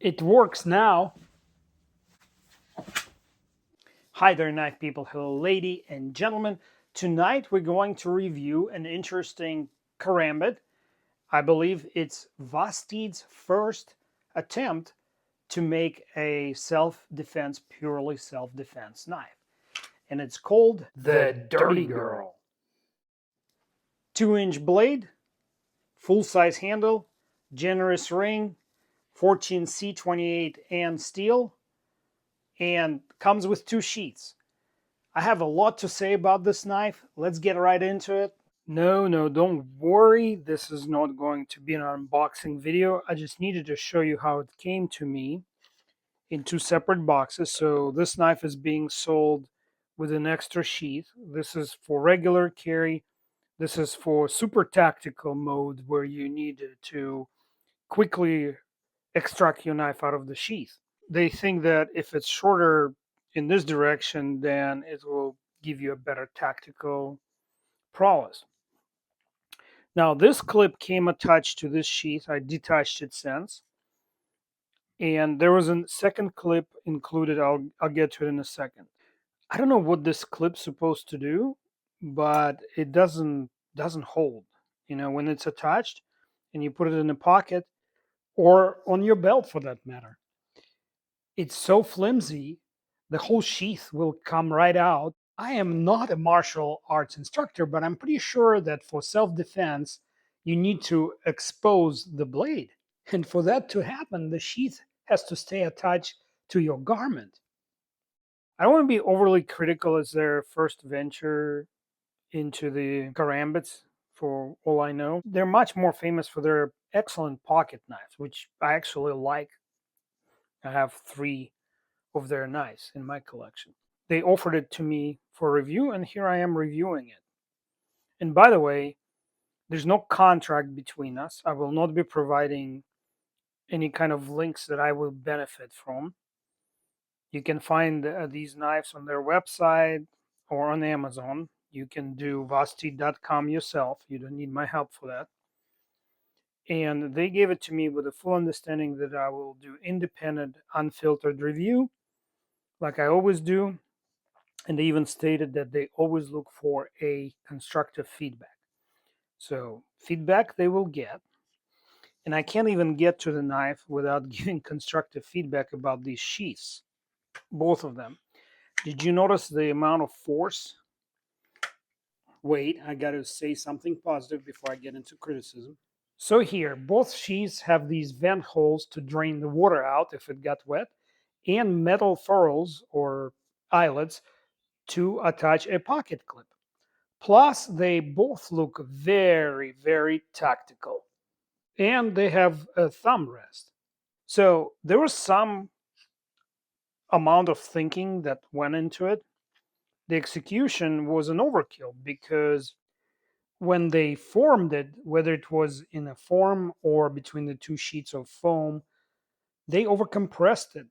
It works now. Hi there, knife people. Hello, lady and gentlemen. Tonight we're going to review an interesting karambit. I believe it's Vosteed's first attempt to make a self-defense, purely self-defense knife. And it's called the Dirty Girl. 2-inch blade, full-size handle, generous ring, 14C28 and steel, and comes with 2 sheaths. I have a lot to say about this knife. Let's get right into it. No, don't worry. This is not going to be an unboxing video. I just needed to show you how it came to me in 2 separate boxes. So this knife is being sold with an extra sheath. This is for regular carry. This is for super tactical mode where you need to quickly extract your knife out of the sheath. They think that if it's shorter in this direction, then it will give you a better tactical prowess. Now, this clip came attached to this sheath. I detached it since. And there was a second clip included. I'll get to it in a second. I don't know what this clip's supposed to do, but it doesn't hold. You know, when it's attached and you put it in a pocket or on your belt for that matter, it's so flimsy, the whole sheath will come right out. I am not a martial arts instructor, but I'm pretty sure that for self-defense, you need to expose the blade. And for that to happen, the sheath has to stay attached to your garment. I don't want to be overly critical as their first venture into the karambits, for all I know. They're much more famous for their excellent pocket knives, which I actually like. I have 3 of their knives in my collection. They offered it to me for review, and here I am reviewing it. And by the way, there's no contract between us. I will not be providing any kind of links that I will benefit from. You can find these knives on their website or on Amazon. You can do vosteed.com yourself. You don't need my help for that. And they gave it to me with a full understanding that I will do independent, unfiltered review, like I always do. And they even stated that they always look for a constructive feedback. So, feedback they will get. And I can't even get to the knife without giving constructive feedback about these sheaths, both of them. Did you notice the amount of force? Wait, I got to say something positive before I get into criticism. So here, both sheaths have these vent holes to drain the water out if it got wet, and metal furrows or eyelets to attach a pocket clip. Plus, they both look very tactical. And they have a thumb rest. So there was some amount of thinking that went into it. The execution was an overkill because when they formed it, whether it was in a form or between the 2 sheets of foam, they overcompressed it.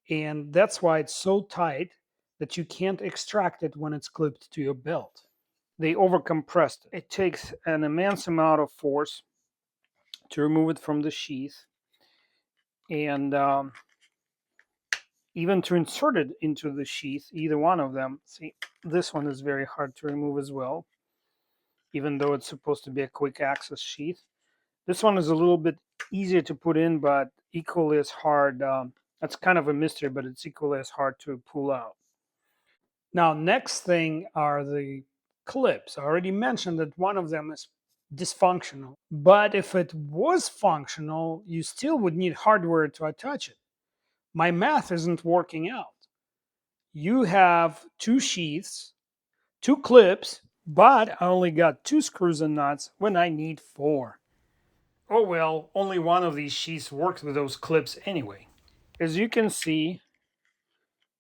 And that's why it's so tight that you can't extract it when it's clipped to your belt. They overcompressed it. It takes an immense amount of force to remove it from the sheath, and even to insert it into the sheath, either one of them. See, this one is very hard to remove as well, even though it's supposed to be a quick access sheath. This one is a little bit easier to put in, but equally as hard. That's kind of a mystery, but it's equally as hard to pull out. Now, next thing are the clips. I already mentioned that one of them is dysfunctional, but if it was functional, you still would need hardware to attach it. My math isn't working out. You have 2 sheaths, 2 clips, but I only got 2 screws and nuts when I need 4. Oh well, only one of these sheaths works with those clips anyway. As you can see,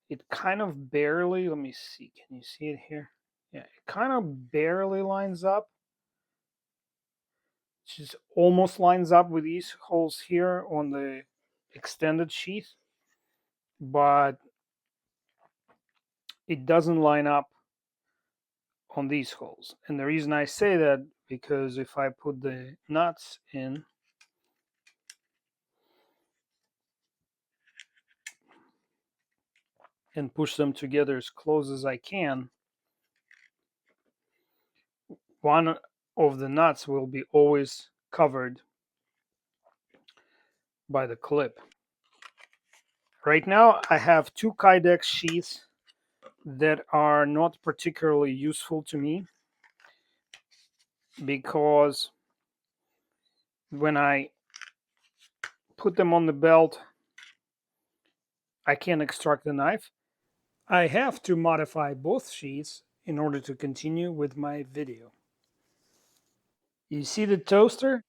it kind of barely, let me see, can you see it here? Yeah, it kind of barely lines up. It just almost lines up with these holes here on the extended sheath, but it doesn't line up on these holes. And the reason I say that, because if I put the nuts in, and push them together as close as I can, one of the nuts will be always covered by the clip. Right now I have two Kydex sheaths that are not particularly useful to me because when I put them on the belt, I can't extract the knife. I have to modify both sheaths in order to continue with my video. You see the toaster?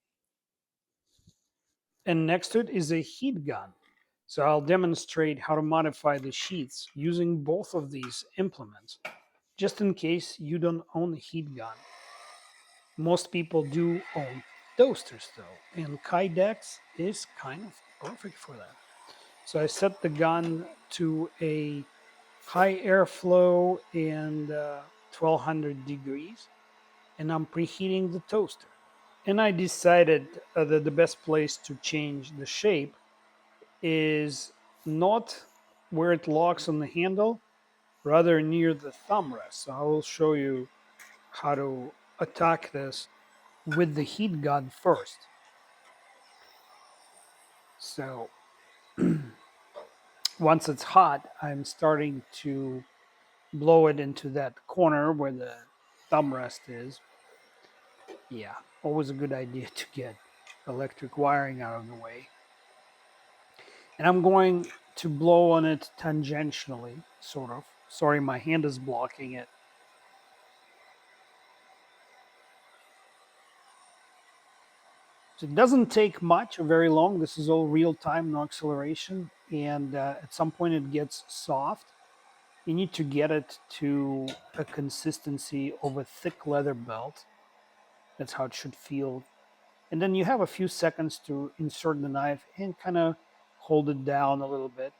And next to it is a heat gun. So I'll demonstrate how to modify the sheaths using both of these implements, just in case you don't own a heat gun. Most people do own toasters though, and Kydex is kind of perfect for that. So I set the gun to a high airflow and 1200 degrees, and I'm preheating the toaster. And I decided that the best place to change the shape is not where it locks on the handle, rather near the thumb rest. So I will show you how to attack this with the heat gun first. So once it's hot, I'm starting to blow it into that corner where the thumb rest is. Yeah, always a good idea to get electric wiring out of the way. And I'm going to blow on it tangentially, sort of. Sorry, my hand is blocking it. So it doesn't take much or very long. This is all real time, no acceleration. And at some point it gets soft. You need to get it to a consistency of a thick leather belt. That's how it should feel. And then you have a few seconds to insert the knife and kind of hold it down a little bit.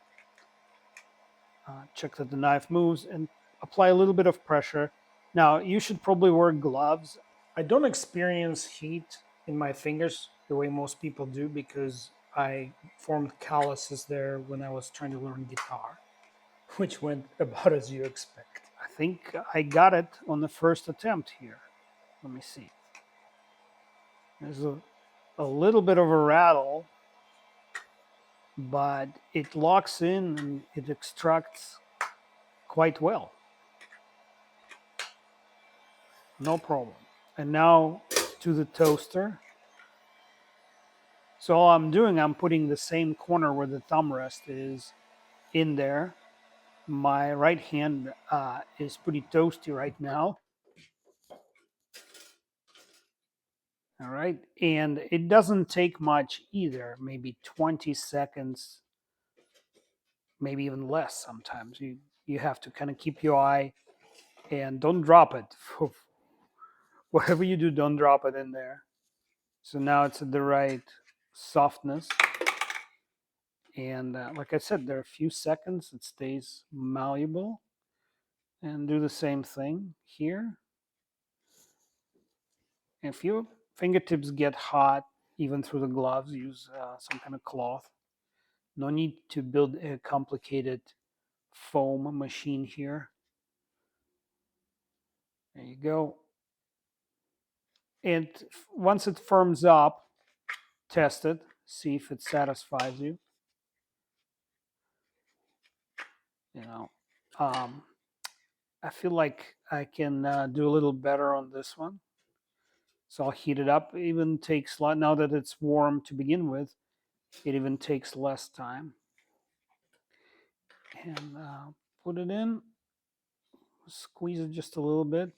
Check that the knife moves and apply a little bit of pressure. Now, you should probably wear gloves. I don't experience heat in my fingers the way most people do because I formed calluses there when I was trying to learn guitar, which went about as you expect. I think I got it on the first attempt here. Let me see. There's a little bit of a rattle, but it locks in and it extracts quite well. No problem. And now to the toaster. So all I'm doing, I'm putting the same corner where the thumb rest is in there. My right hand is pretty toasty right now. All right. And it doesn't take much either, maybe 20 seconds, maybe even less sometimes. You have to kind of keep your eye and don't drop it. Whatever you do, don't drop it in there. So now it's at the right softness. And like I said, there are a few seconds, it stays malleable. And do the same thing here. If your fingertips get hot, even through the gloves, use some kind of cloth. No need to build a complicated foam machine here. There you go. And once it firms up, test it, see if it satisfies you. You know, I feel like I can do a little better on this one. So I'll heat it up. It even takes, now that it's warm to begin with, it even takes less time. And put it in, squeeze it just a little bit.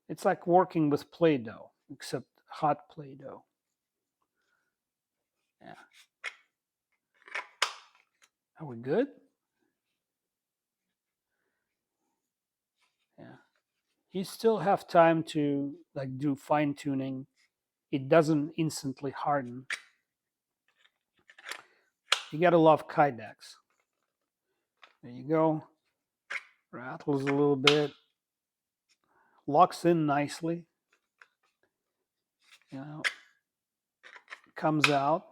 It's like working with Play-Doh, except hot Play-Doh. Yeah. Are we good? Yeah. You still have time to like do fine tuning. It doesn't instantly harden. You gotta love Kydex. There you go. Rattles a little bit. Locks in nicely. You know, comes out.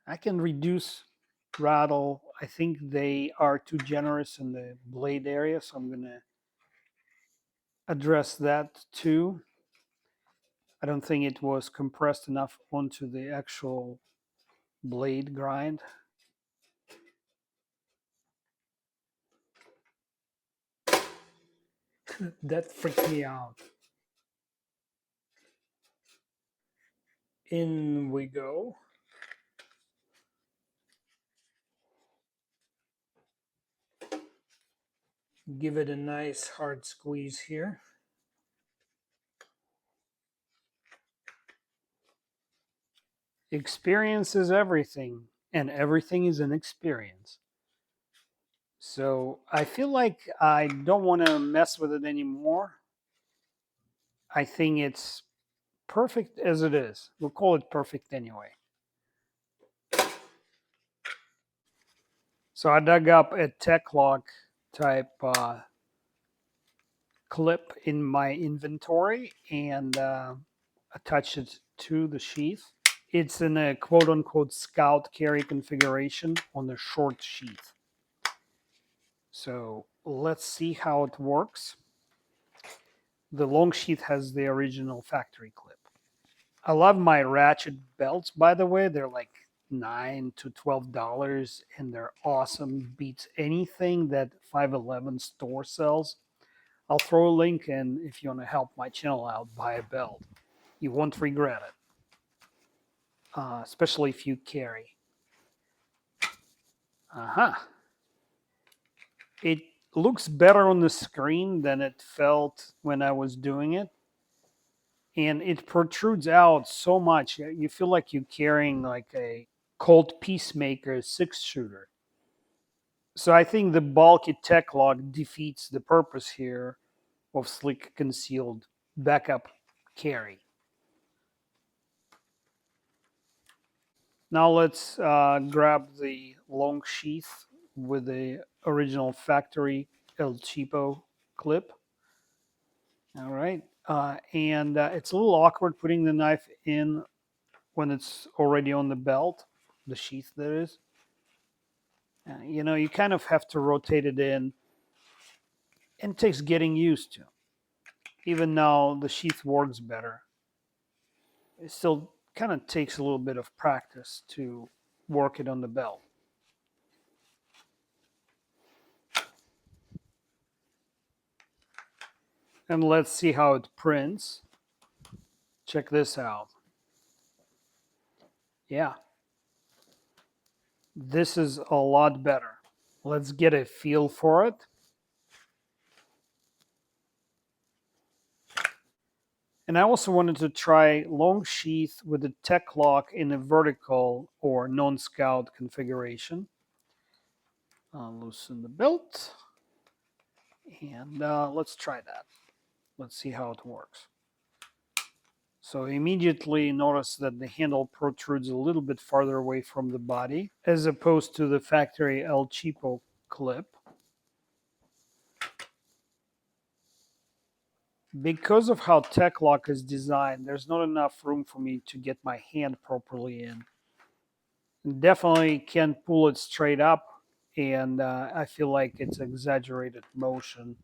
I can reduce rattle. I think they are too generous in the blade area, so I'm going to address that too. I don't think it was compressed enough onto the actual blade grind. That freaked me out. In we go. Give it a nice hard squeeze here. Experience is everything, and everything is an experience. So I feel like I don't want to mess with it anymore. I think it's perfect as it is. We'll call it perfect anyway. So I dug up a tech lock type clip in my inventory and attached it to the sheath. It's in a quote unquote scout carry configuration on the short sheath. So let's see how it works. The long sheath has the original factory clip. I love my Ratchet belts, by the way. They're like $9 to $12 and they're awesome. Beats anything that 511 store sells. I'll throw a link in if you want to help my channel out, buy a belt. You won't regret it, especially if you carry. Uh-huh. It looks better on the screen than it felt when I was doing it. And it protrudes out so much. You feel like you're carrying like a Colt Peacemaker 6-shooter. So I think the bulky tech lock defeats the purpose here of slick concealed backup carry. Now let's grab the long sheath with the original factory El Cheapo clip. All right. And it's a little awkward putting the knife in when it's already on the belt, the sheath that is. You kind of have to rotate it in, and it takes getting used to. Even though the sheath works better, it still kind of takes a little bit of practice to work it on the belt. And let's see how it prints. Check this out. Yeah, this is a lot better. Let's get a feel for it. And I also wanted to try long sheath with a tech lock in a vertical or non-scout configuration. Loosen the belt. And let's try that. Let's see how it works. So immediately notice that the handle protrudes a little bit farther away from the body as opposed to the factory El Cheapo clip. Because of how Tech Lock is designed, there's not enough room for me to get my hand properly in. Definitely can't pull it straight up, and I feel like it's exaggerated motion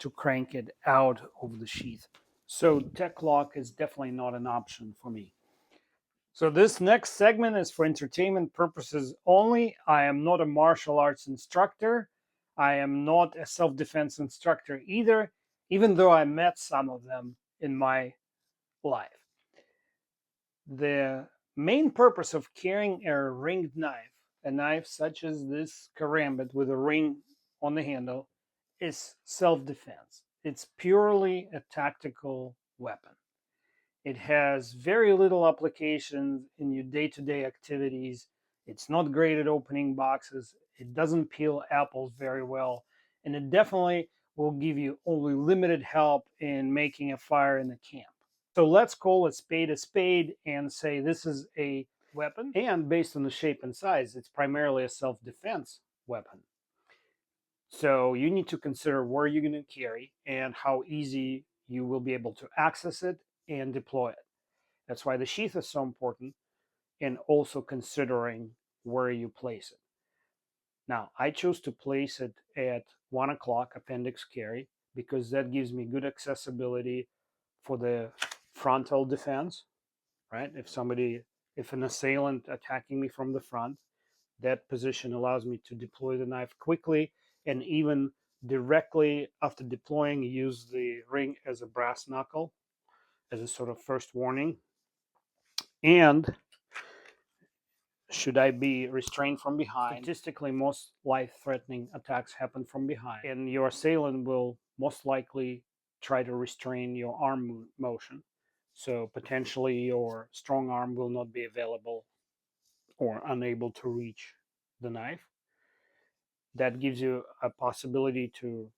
to crank it out of the sheath. So Tech Lock is definitely not an option for me. So this next segment is for entertainment purposes only. I am not a martial arts instructor. I am not a self-defense instructor either, even though I met some of them in my life. The main purpose of carrying a ringed knife, a knife such as this karambit with a ring on the handle, is self-defense. It's purely a tactical weapon. It has very little applications in your day-to-day activities. It's not great at opening boxes. It doesn't peel apples very well. And it definitely will give you only limited help in making a fire in the camp. So let's call a spade and say this is a weapon. And based on the shape and size, it's primarily a self-defense weapon. So you need to consider where you're going to carry and how easy you will be able to access it and deploy it. That's why the sheath is so important, and also considering where you place it. Now, I chose to place it at 1 o'clock appendix carry because that gives me good accessibility for the frontal defense, right? If an assailant attacking me from the front, that position allows me to deploy the knife quickly, and even directly after deploying, use the ring as a brass knuckle as a sort of first warning. And should I be restrained from behind, statistically most life-threatening attacks happen from behind, and your assailant will most likely try to restrain your arm motion. So potentially your strong arm will not be available or unable to reach the knife. That gives you a possibility to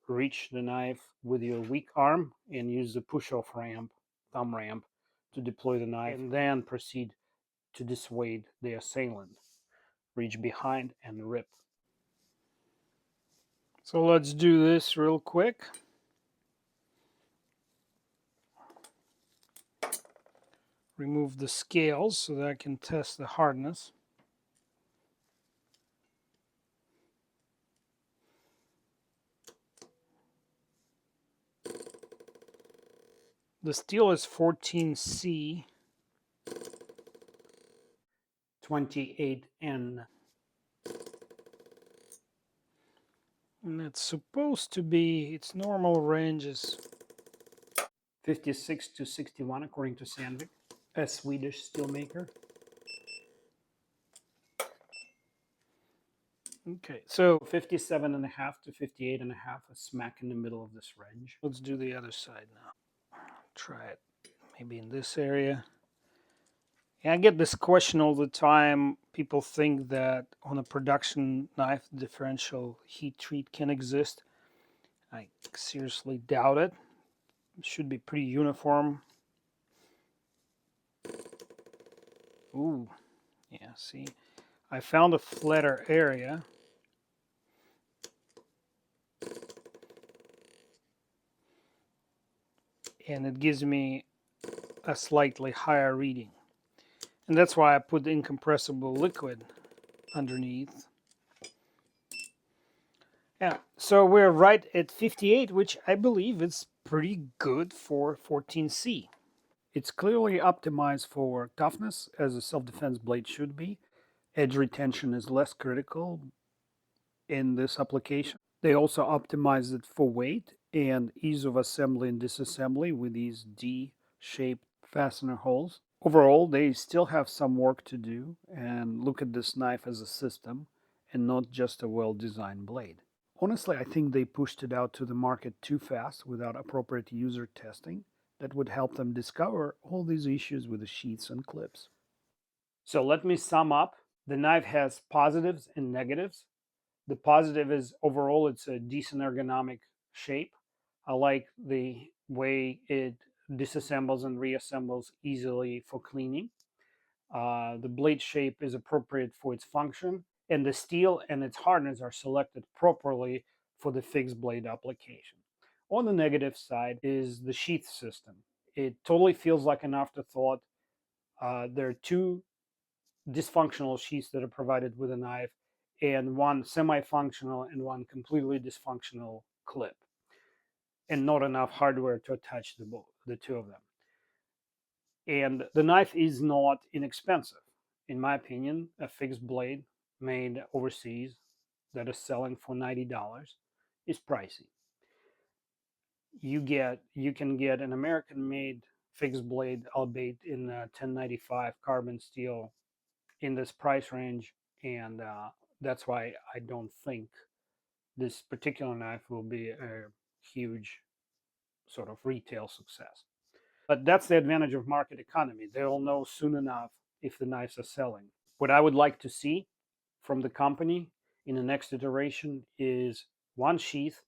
reach the knife with your weak arm and use the push-off ramp, thumb ramp, to deploy the knife, and then proceed to dissuade the assailant. Reach behind and rip. So let's do this real quick. Remove the scales so that I can test the hardness. The steel is 14C 28N. And it's supposed to be, its normal range is 56 to 61 according to Sandvik, a Swedish steelmaker. Okay, so 57.5 to 58.5, a smack in the middle of this range. Let's do the other side now. Try it maybe in this area. Yeah, I get this question all the time. People think that on a production knife, differential heat treat can exist. I seriously doubt it. It should be pretty uniform. Ooh, yeah, see, I found a flatter area. And it gives me a slightly higher reading. And that's why I put the incompressible liquid underneath. Yeah, so we're right at 58, which I believe is pretty good for 14C. It's clearly optimized for toughness, as a self-defense blade should be. Edge retention is less critical in this application. They also optimized it for weight and ease of assembly and disassembly with these D-shaped fastener holes. Overall, they still have some work to do and look at this knife as a system and not just a well-designed blade. Honestly, I think they pushed it out to the market too fast without appropriate user testing that would help them discover all these issues with the sheaths and clips. So let me sum up. The knife has positives and negatives. The positive is overall it's a decent ergonomic shape. I like the way it disassembles and reassembles easily for cleaning. The blade shape is appropriate for its function, and the steel and its hardness are selected properly for the fixed blade application. On the negative side is the sheath system. It totally feels like an afterthought. There are two dysfunctional sheaths that are provided with a knife, and one semi-functional and one completely dysfunctional clip, and not enough hardware to attach the two of them. And the knife is not inexpensive. In my opinion, a fixed blade made overseas that is selling for $90 is pricey. You can get an American-made fixed blade, albeit in 1095 carbon steel, in this price range, and that's why I don't think this particular knife will be a huge sort of retail success. But that's the advantage of market economy. They'll know soon enough if the knives are selling. What I would like to see from the company in the next iteration is one sheath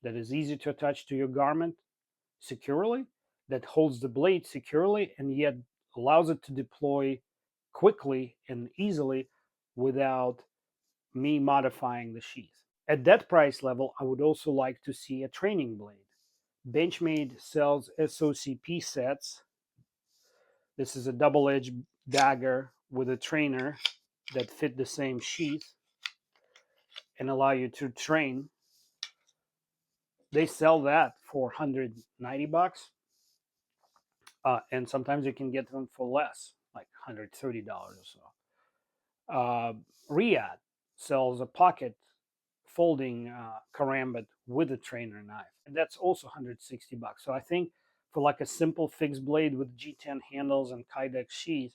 that is easy to attach to your garment securely, that holds the blade securely, and yet allows it to deploy quickly and easily without me modifying the sheath. At that price level, I would also like to see a training blade. Benchmade sells SOCP sets. This is a double-edged dagger with a trainer that fit the same sheath and allow you to train. They sell that for $190, and sometimes you can get them for less, like $130 or so. Riyadh sells a pocket folding karambit with a trainer knife, and that's also $160. So I think for like a simple fixed blade with G10 handles and Kydex sheath,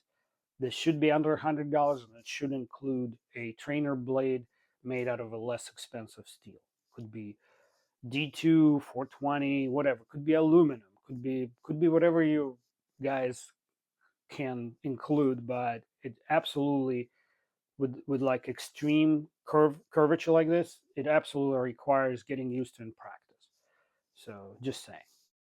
this should be under $100, and it should include a trainer blade made out of a less expensive steel. Could be D2, 420, whatever. Could be aluminum. Could be whatever you guys can include, but it absolutely with like extreme curvature like this, it absolutely requires getting used to in practice. So just saying.